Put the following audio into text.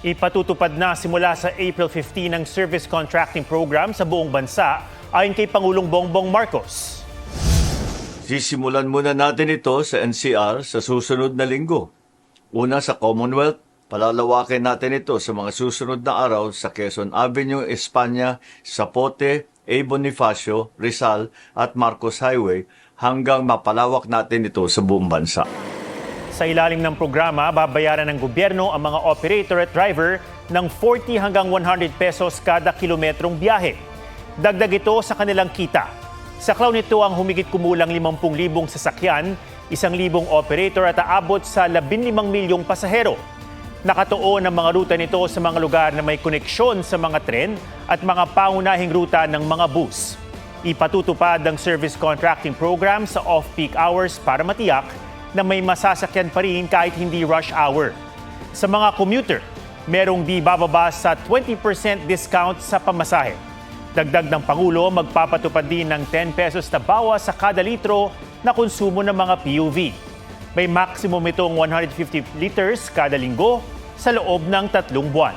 Ipatutupad na simula sa April 15 ang service contracting program sa buong bansa ayon kay Pangulong Bongbong Marcos. Sisimulan muna natin ito sa NCR sa susunod na linggo. Una sa Commonwealth, palalawakin natin ito sa mga susunod na araw sa Quezon Avenue, Espanya, Zapote, A. Bonifacio, Rizal at Marcos Highway hanggang mapalawak natin ito sa buong bansa. Sa ilalim ng programa, babayaran ng gobyerno ang mga operator at driver ng 40 hanggang 100 pesos kada kilometrong biyahe. Dagdag ito sa kanilang kita. Saklaw nito ang humigit kumulang 50,000 sasakyan, 1,000 operator at aabot sa 15 milyong pasahero. Nakatuon ang mga ruta nito sa mga lugar na may koneksyon sa mga tren at mga pangunahing ruta ng mga bus. Ipatutupad ang service contracting program sa off-peak hours para matiyak na may masasakyan pa rin kahit hindi rush hour. Sa mga commuter, merong di bababa sa 20% discount sa pamasahe. Dagdag ng Pangulo, magpapatupad din ng 10 pesos na bawas sa kada litro na konsumo ng mga PUV. May maximum itong 150 liters kada linggo sa loob ng 3 buwan.